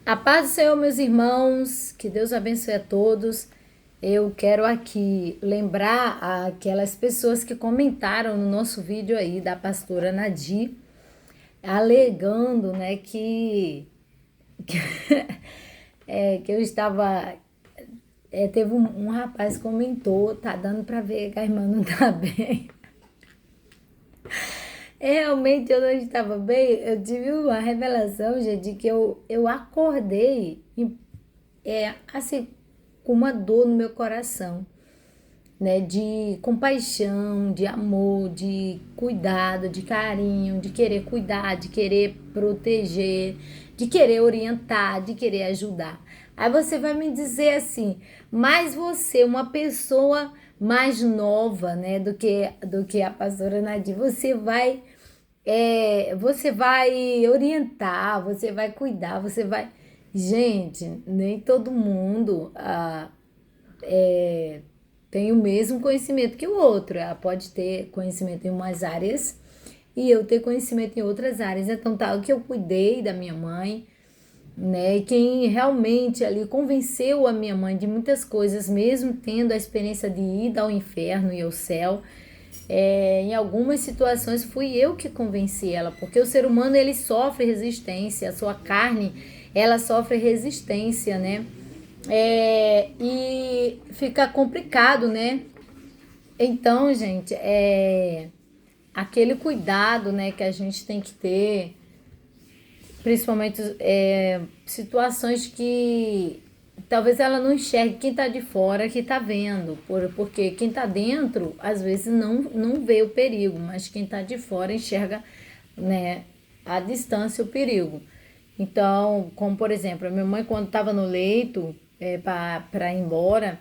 A paz do Senhor, meus irmãos, que Deus abençoe a todos. Eu quero aqui lembrar aquelas pessoas que comentaram no nosso vídeo aí da pastora Nadir, alegando, né, que eu estava. Teve um rapaz que comentou, tá dando para ver que a irmã não tá bem. Realmente eu não estava bem. Eu tive uma revelação, gente, de que eu acordei assim, com uma dor no meu coração, né? De compaixão, de amor, de cuidado, de carinho, de querer cuidar, de querer proteger, de querer orientar, de querer ajudar. Aí você vai me dizer assim, mas você, uma pessoa mais nova, né, do que a pastora Nadir, você vai orientar, você vai cuidar, você vai. Gente, nem todo mundo tem o mesmo conhecimento que o outro. Ela pode ter conhecimento em umas áreas e eu ter conhecimento em outras áreas. Então, tal que eu cuidei da minha mãe, né? E quem realmente ali convenceu a minha mãe de muitas coisas, mesmo tendo a experiência de ir ao inferno e ao céu, em algumas situações fui eu que convenci ela, porque o ser humano ele sofre resistência, a sua carne ela sofre resistência, né? E fica complicado, né? Então, gente, aquele cuidado, né, que a gente tem que ter, principalmente situações que talvez ela não enxergue quem está de fora que está vendo, porque quem está dentro às vezes não vê o perigo, mas quem está de fora enxerga, né, à distância o perigo. Então, como por exemplo, a minha mãe quando estava no leito para ir embora,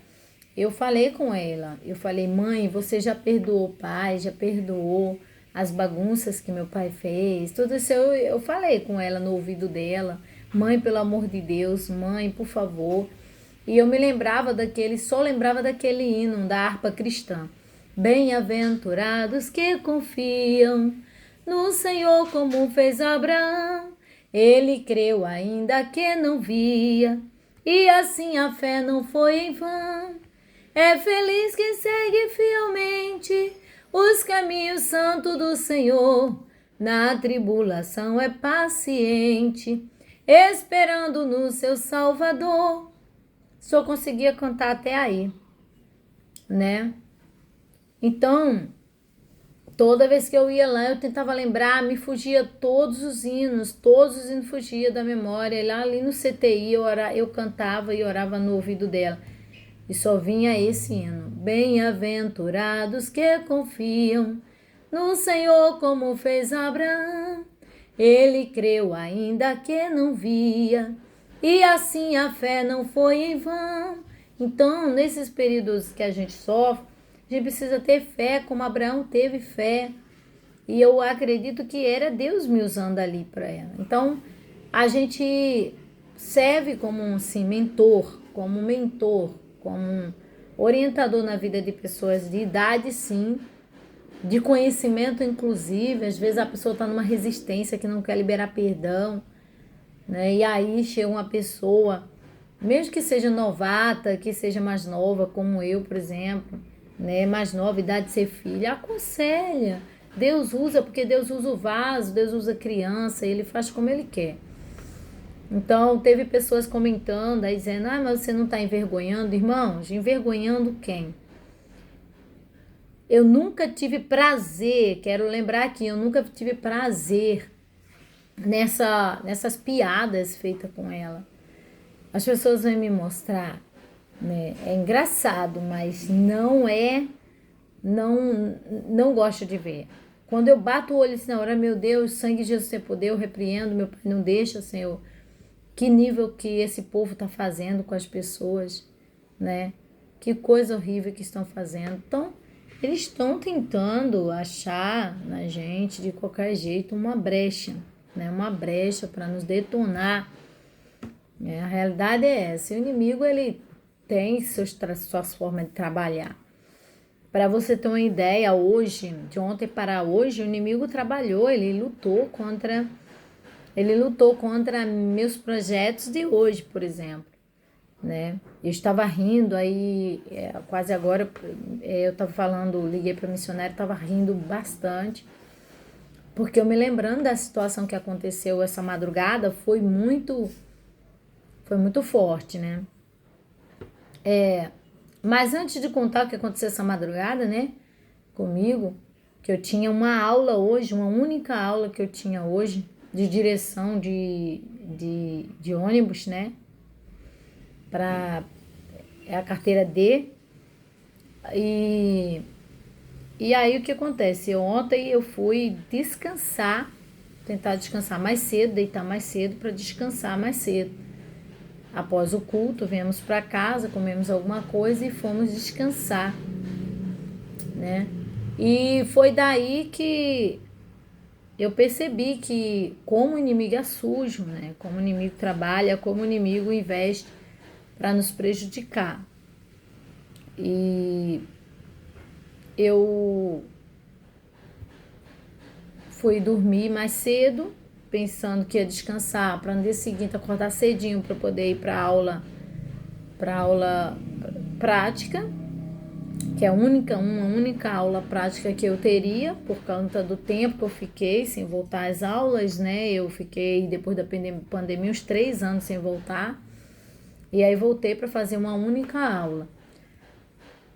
eu falei com ela, eu falei, mãe, você já perdoou o pai, já perdoou as bagunças que meu pai fez, tudo isso eu falei com ela no ouvido dela, mãe, pelo amor de Deus, mãe, por favor. E eu me lembrava só lembrava daquele hino da harpa cristã. Bem-aventurados que confiam no Senhor como fez Abraão. Ele creu ainda que não via, e assim a fé não foi em vão. É feliz quem segue fielmente os caminhos santos do Senhor. Na tribulação é paciente, esperando no seu Salvador. Só conseguia cantar até aí, né? Então, toda vez que eu ia lá, eu tentava lembrar, me fugia todos os hinos fugia da memória. E lá ali no CTI eu cantava e orava no ouvido dela. E só vinha esse hino. Bem-aventurados que confiam no Senhor como fez Abraão. Ele creu ainda que não via, e assim a fé não foi em vão. Então, nesses períodos que a gente sofre, a gente precisa ter fé como Abraão teve fé. E eu acredito que era Deus me usando ali para ela. Então, a gente serve como um assim, mentor, como um orientador na vida de pessoas de idade, sim, de conhecimento, inclusive. Às vezes a pessoa está numa resistência que não quer liberar perdão, né? E aí chega uma pessoa, mesmo que seja novata, que seja mais nova, como eu, por exemplo, né? Mais nova, idade de ser filha, aconselha. Deus usa, porque Deus usa o vaso, Deus usa a criança, ele faz como ele quer. Então, teve pessoas comentando, aí dizendo, mas você não está envergonhando? Irmãos, envergonhando quem? Eu nunca tive prazer, quero lembrar aqui, eu nunca tive prazer nessas piadas feitas com ela. As pessoas vão me mostrar, né? É engraçado, mas não gosto de ver. Quando eu bato o olho assim na hora, meu Deus, sangue de Jesus tem poder, eu repreendo, meu Pai não deixa, Senhor. Que nível que esse povo está fazendo com as pessoas, né? Que coisa horrível que estão fazendo. Então, eles estão tentando achar na gente, de qualquer jeito, uma brecha, né? Uma brecha para nos detonar. A realidade é essa. O inimigo, ele tem suas formas de trabalhar. Para você ter uma ideia, hoje, de ontem para hoje, o inimigo trabalhou, ele lutou contra Ele lutou contra meus projetos de hoje, por exemplo, né? Eu estava rindo aí, quase agora, eu estava falando, liguei para missionário, estava rindo bastante, porque eu me lembrando da situação que aconteceu essa madrugada, foi muito forte, né? Mas antes de contar o que aconteceu essa madrugada, né, comigo, que eu tinha uma aula hoje, uma única aula que eu tinha hoje, de direção de ônibus, né, para a carteira D. E, e aí o que acontece? Ontem eu fui descansar, tentar descansar mais cedo, deitar mais cedo para descansar mais cedo. Após o culto, viemos para casa, comemos alguma coisa e fomos descansar, né? E foi daí que eu percebi que como o inimigo é sujo, né? Como o inimigo trabalha, como o inimigo investe para nos prejudicar. E eu fui dormir mais cedo, pensando que ia descansar, para no dia seguinte acordar cedinho para poder ir para aula prática, que é uma única aula prática que eu teria, por conta do tempo que eu fiquei sem voltar às aulas, né? Eu fiquei, depois da pandemia, uns 3 anos sem voltar, e aí voltei para fazer uma única aula.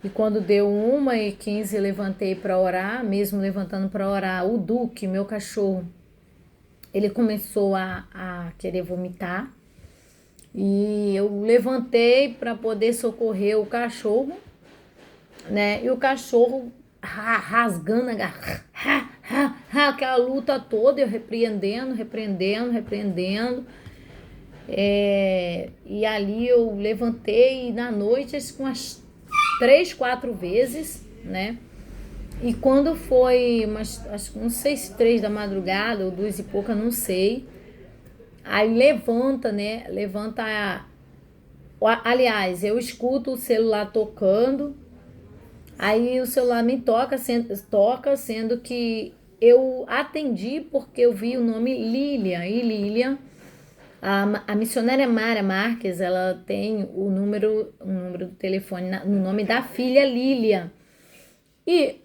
E quando deu 1h15, levantei para orar, mesmo levantando para orar, o Duque, meu cachorro, ele começou a querer vomitar, e eu levantei para poder socorrer o cachorro, né? E o cachorro rasgando aquela luta toda, eu repreendendo. E ali eu levantei na noite umas 3, 4 vezes, né? E quando foi acho que não sei se 3 da madrugada ou 2 e pouca, não sei. Aí levanta, né? Aliás, eu escuto o celular tocando. Aí o celular me toca, sendo que eu atendi porque eu vi o nome Lília. E Lília, a missionária Mara Marques, ela tem o número do telefone no nome da filha Lília. E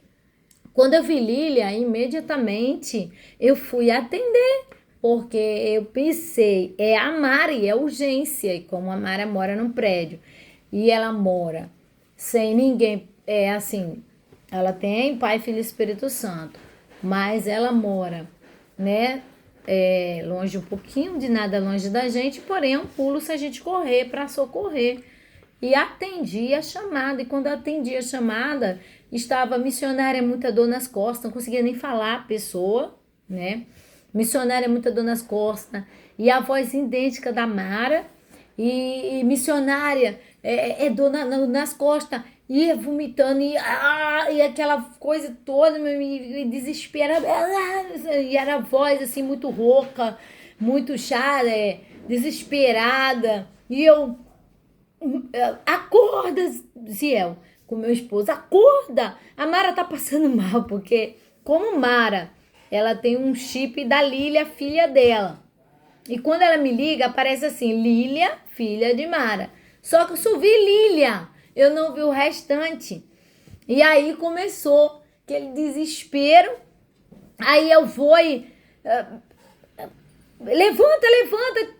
quando eu vi Lília, imediatamente eu fui atender, porque eu pensei, é a Mari, é urgência. E como a Mara mora num prédio e ela mora sem ninguém, assim, ela tem Pai, Filho e Espírito Santo, mas ela mora, né, longe um pouquinho, de nada longe da gente, porém é um pulo se a gente correr para socorrer. E atendi a chamada, e quando eu atendi a chamada, estava a missionária muita dor nas costas, não conseguia nem falar a pessoa, né? Missionária muita dor nas costas, e a voz idêntica da Mara, e missionária dor nas costas, ia vomitando, e aquela coisa toda me desespera, e era a voz assim muito rouca, muito chata, desesperada, e eu, acorda, Ziel, com meu esposo, acorda, a Mara tá passando mal, porque como Mara, ela tem um chip da Lília, filha dela, e quando ela me liga, aparece assim, Lília, filha de Mara, só que eu só vi Lília, eu não vi o restante, e aí começou aquele desespero, aí eu vou e... levanta,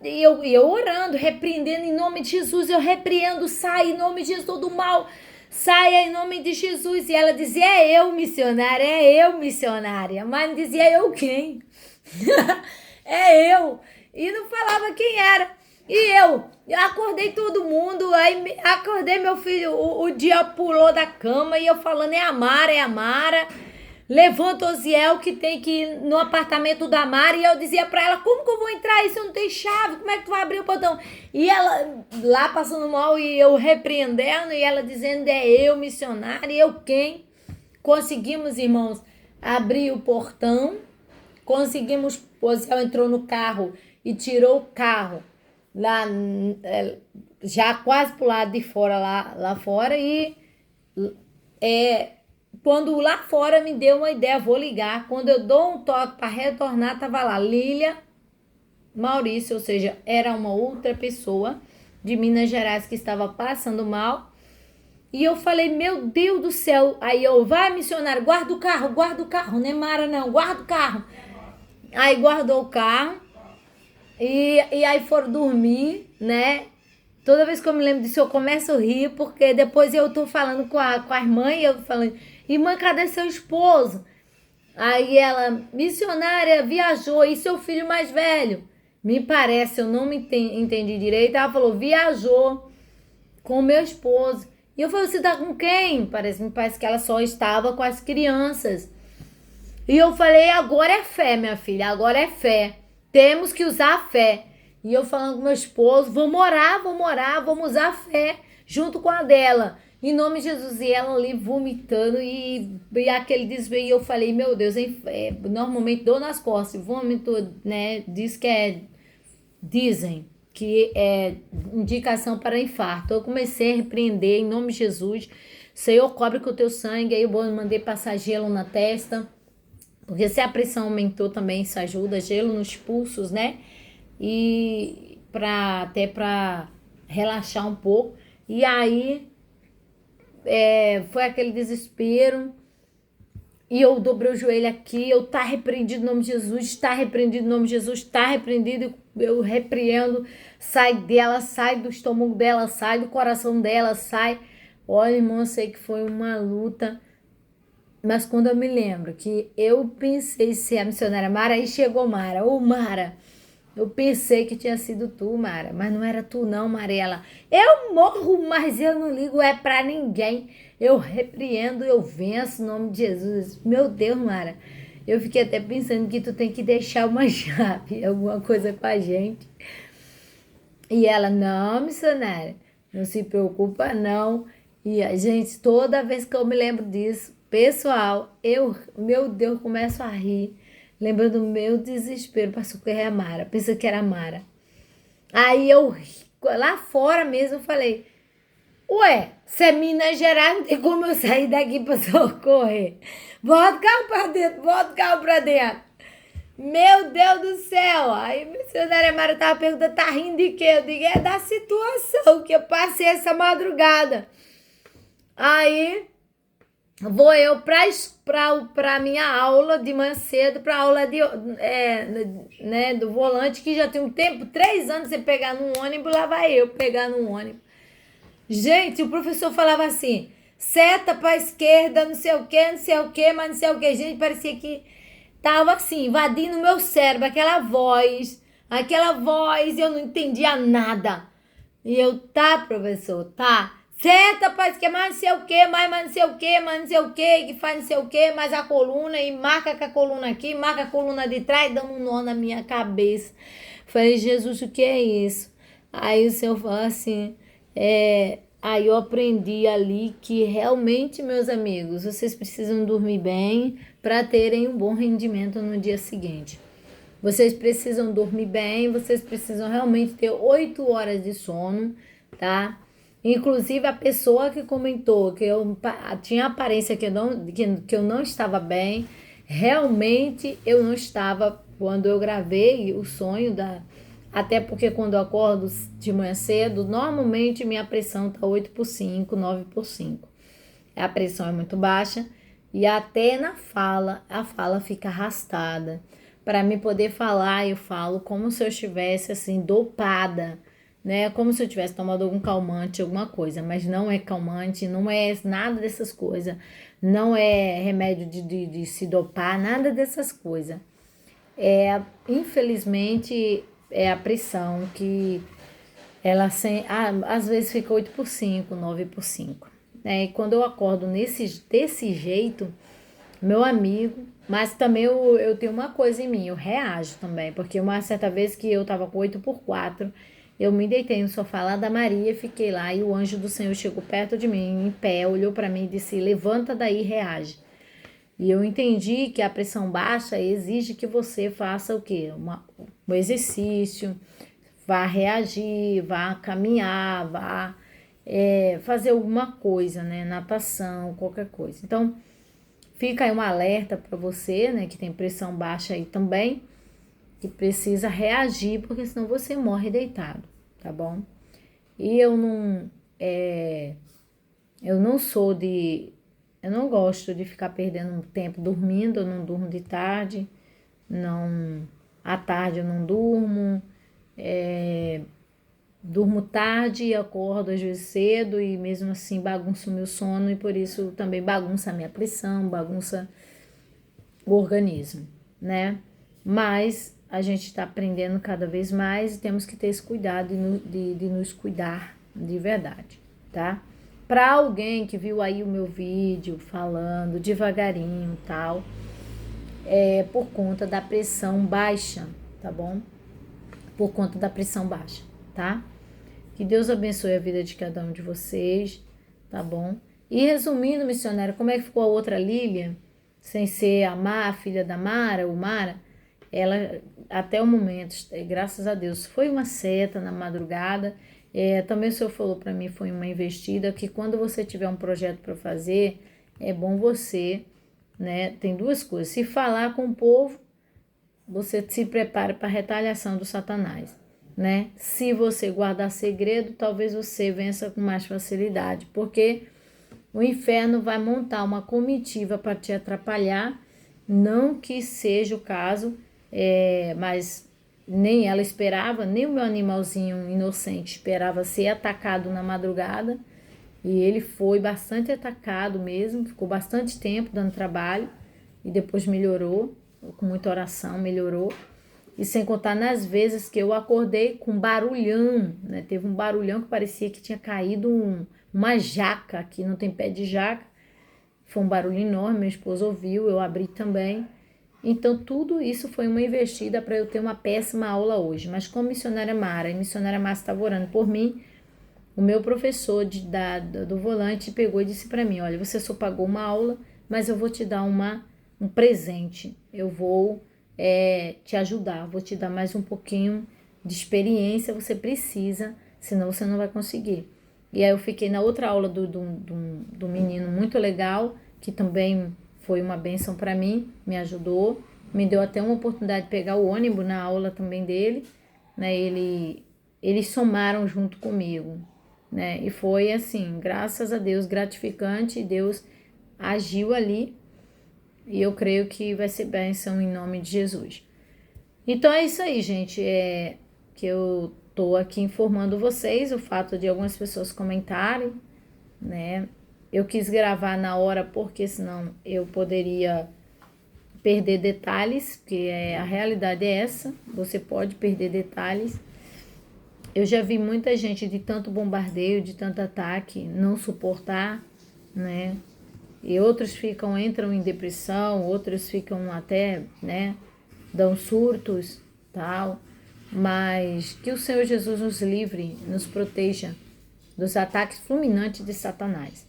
e eu orando, repreendendo em nome de Jesus, eu repreendo, sai em nome de Jesus todo mal, saia em nome de Jesus. E ela dizia, é eu missionária, mas não dizia eu quem. É eu, e não falava quem era. E eu acordei todo mundo, aí acordei meu filho, o dia pulou da cama, e eu falando, é a Mara. Levanta Osiel que tem que ir no apartamento da Mara, e eu dizia pra ela, como que eu vou entrar aí se eu não tenho chave? Como é que tu vai abrir o portão? E ela lá passando mal, e eu repreendendo, e ela dizendo, é eu, missionária, e eu quem? Conseguimos, irmãos, abrir o portão, conseguimos, Osiel entrou no carro e tirou o carro lá, já quase pro lado de fora, lá fora, e quando lá fora me deu uma ideia, vou ligar. Quando eu dou um toque para retornar, tava lá, Lília, Maurício, ou seja, era uma outra pessoa de Minas Gerais que estava passando mal. E eu falei, meu Deus do céu. Aí eu, vai missionário, guarda o carro, não é Mara não, guarda o carro. Aí guardou o carro e aí foram dormir, né? Toda vez que eu me lembro disso, eu começo a rir, porque depois eu tô falando com a irmã e eu falando, irmã, cadê seu esposo? Aí ela, missionária, viajou, e seu filho mais velho? Me parece, eu não me entendi direito. Ela falou, viajou com o meu esposo. E eu falei, você tá com quem? Me parece que ela só estava com as crianças. E eu falei, agora é fé, minha filha, agora é fé. Temos que usar a fé. E eu falando com meu esposo, vamos orar, vamos usar a fé junto com a dela. Em nome de Jesus. E ela ali vomitando e aquele desvio. E eu falei, meu Deus, normalmente dor nas costas, vômito, né? Dizem que é indicação para infarto. Eu comecei a repreender em nome de Jesus. Senhor, cobre com o teu sangue. Aí eu mandei passar gelo na testa. Porque se a pressão aumentou também, isso ajuda. Gelo nos pulsos, né? E até para relaxar um pouco. E aí foi aquele desespero. E eu dobrei o joelho aqui, eu tá repreendido em nome de Jesus, tá repreendido em nome de Jesus, tá repreendido, eu repreendo, sai dela, sai do estômago dela, sai do coração dela, sai. Olha, irmão, eu sei que foi uma luta, mas quando eu me lembro que eu pensei ser a missionária Mara, aí chegou Mara, ô Mara, eu pensei que tinha sido tu, Mara, mas não era tu não, Marela. Eu morro, mas eu não ligo pra ninguém. Eu repreendo, eu venço em nome de Jesus. Meu Deus, Mara. Eu fiquei até pensando que tu tem que deixar uma chave, alguma coisa com a gente. E ela, não, missionária, não se preocupa não. E a gente, toda vez que eu me lembro disso, pessoal, meu Deus, começo a rir. Lembrando do meu desespero para socorrer a Mara. Pensa que era a Mara. Aí eu, lá fora mesmo, eu falei, ué, se é Minas Gerais, não tem como eu sair daqui para socorrer. Bota o carro para dentro, bota o carro para dentro. Meu Deus do céu. Aí a missionária Mara tava perguntando, tá rindo de quê? Eu digo, é da situação que eu passei essa madrugada. Aí vou eu para minha aula de manhã cedo, para aula do volante, que já tem um tempo, 3 anos sem pegar num ônibus, lá vai eu pegar num ônibus. Gente, o professor falava assim, seta para esquerda, não sei o que, mas não sei o que. Gente, parecia que tava assim, invadindo o meu cérebro, aquela voz, eu não entendia nada. E eu, tá, professor, tá. Senta, pai, que mais não sei o que, mais não sei o que, mais não sei o que, que faz não sei o que, mais a coluna, e marca com a coluna aqui, marca a coluna de trás, dando um nó na minha cabeça. Falei, Jesus, o que é isso? Aí o Senhor falou assim, aí eu aprendi ali que realmente, meus amigos, vocês precisam dormir bem para terem um bom rendimento no dia seguinte. Vocês precisam dormir bem, vocês precisam realmente ter 8 horas de sono, tá? Inclusive a pessoa que comentou que eu tinha aparência que eu não estava bem, realmente eu não estava quando eu gravei o sonho até porque quando eu acordo de manhã cedo, normalmente minha pressão tá 8/5, 9/5. A pressão é muito baixa e até na fala, a fala fica arrastada. Para mim poder falar, eu falo como se eu estivesse assim dopada, né? Como se eu tivesse tomado algum calmante, alguma coisa, mas não é calmante, não é nada dessas coisas, não é remédio de se dopar, nada dessas coisas. Infelizmente, é a pressão que ela às vezes fica 8/5, 9/5. E quando eu acordo desse jeito, meu amigo, mas também eu tenho uma coisa em mim, eu reajo também, porque uma certa vez que eu tava com 8/4, eu me deitei no sofá lá da Maria, fiquei lá e o anjo do Senhor chegou perto de mim, em pé, olhou para mim e disse, levanta daí e reage. E eu entendi que a pressão baixa exige que você faça o quê? Um exercício, vá reagir, vá caminhar, vá fazer alguma coisa, né? Natação, qualquer coisa. Então, fica aí um alerta para você, né, que tem pressão baixa aí também. que precisa reagir, porque senão você morre deitado, tá bom? E eu não gosto de ficar perdendo tempo dormindo, eu não durmo de tarde, à tarde eu não durmo, durmo tarde e acordo às vezes cedo e mesmo assim bagunço o meu sono e por isso também bagunça a minha pressão, bagunça o organismo, né? Mas a gente está aprendendo cada vez mais e temos que ter esse cuidado de nos cuidar de verdade, tá? Para alguém que viu aí o meu vídeo falando devagarinho e tal, por conta da pressão baixa, tá bom? Por conta da pressão baixa, tá? Que Deus abençoe a vida de cada um de vocês, tá bom? E resumindo, missionária, como é que ficou a outra Lília? Sem ser a filha da Mara, o Mara, ela, até o momento, graças a Deus, foi uma seta na madrugada. Também o senhor falou para mim, foi uma investida, que quando você tiver um projeto para fazer, é bom você, né? Tem duas coisas. Se falar com o povo, você se prepara para a retaliação do Satanás, né? Se você guardar segredo, talvez você vença com mais facilidade, porque o inferno vai montar uma comitiva para te atrapalhar, não que seja o caso, mas nem ela esperava, nem o meu animalzinho inocente esperava ser atacado na madrugada, e ele foi bastante atacado mesmo, ficou bastante tempo dando trabalho, e depois melhorou, com muita oração melhorou, e sem contar nas vezes que eu acordei com barulhão, né? Teve um barulhão que parecia que tinha caído uma jaca, aqui não tem pé de jaca, foi um barulho enorme, meu esposo ouviu, eu abri também. Então, tudo isso foi uma investida para eu ter uma péssima aula hoje. Mas como missionária Mara, e missionária Márcia estava orando por mim, o meu professor do volante pegou e disse para mim, olha, você só pagou uma aula, mas eu vou te dar um presente. Eu vou te ajudar, vou te dar mais um pouquinho de experiência, você precisa, senão você não vai conseguir. E aí eu fiquei na outra aula do menino muito legal, que também foi uma bênção para mim, me ajudou, me deu até uma oportunidade de pegar o ônibus na aula também dele, né? Eles somaram junto comigo, né? E foi assim, graças a Deus, gratificante, Deus agiu ali e eu creio que vai ser bênção em nome de Jesus. Então é isso aí, gente, que eu tô aqui informando vocês, o fato de algumas pessoas comentarem, né? Eu quis gravar na hora porque senão eu poderia perder detalhes, porque a realidade é essa, você pode perder detalhes. Eu já vi muita gente de tanto bombardeio, de tanto ataque, não suportar, né? E outros entram em depressão, outros ficam até, né, dão surtos, tal. Mas que o Senhor Jesus nos livre, nos proteja dos ataques fulminantes de Satanás,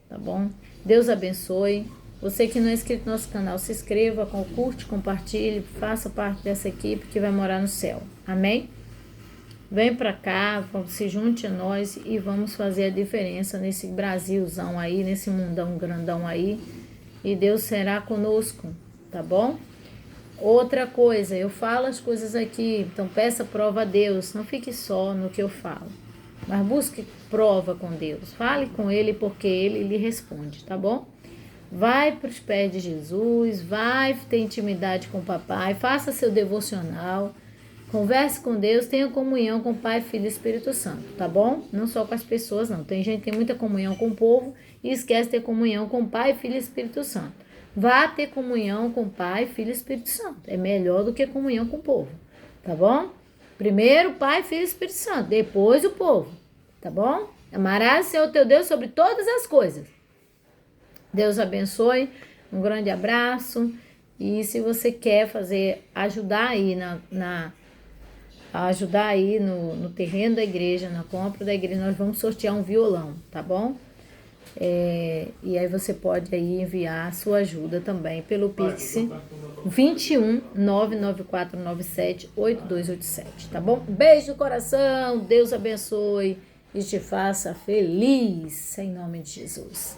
tá bom? Deus abençoe. Você que não é inscrito no nosso canal, se inscreva, curte, compartilhe, faça parte dessa equipe que vai morar no céu. Amém? Vem pra cá, se junte a nós e vamos fazer a diferença nesse Brasilzão aí, nesse mundão grandão aí. E Deus será conosco, tá bom? Outra coisa, eu falo as coisas aqui, então peça prova a Deus, não fique só no que eu falo, mas busque prova com Deus, fale com Ele porque Ele lhe responde, tá bom? Vai para os pés de Jesus, vai ter intimidade com o papai, faça seu devocional, converse com Deus, tenha comunhão com o Pai, Filho e Espírito Santo, tá bom? Não só com as pessoas, não. Tem gente que tem muita comunhão com o povo e esquece de ter comunhão com o Pai, Filho e Espírito Santo. Vá ter comunhão com o Pai, Filho e Espírito Santo. É melhor do que comunhão com o povo, tá bom? Primeiro o Pai, Filho e Espírito Santo, depois o povo, tá bom? Amarás o Senhor teu Deus sobre todas as coisas. Deus abençoe, um grande abraço. E se você quer ajudar aí ajudar aí no terreno da igreja, na compra da igreja, nós vamos sortear um violão, tá bom? E aí você pode aí enviar a sua ajuda também pelo Pix 21 99497 8287, tá bom? Beijo no coração, Deus abençoe e te faça feliz, em nome de Jesus.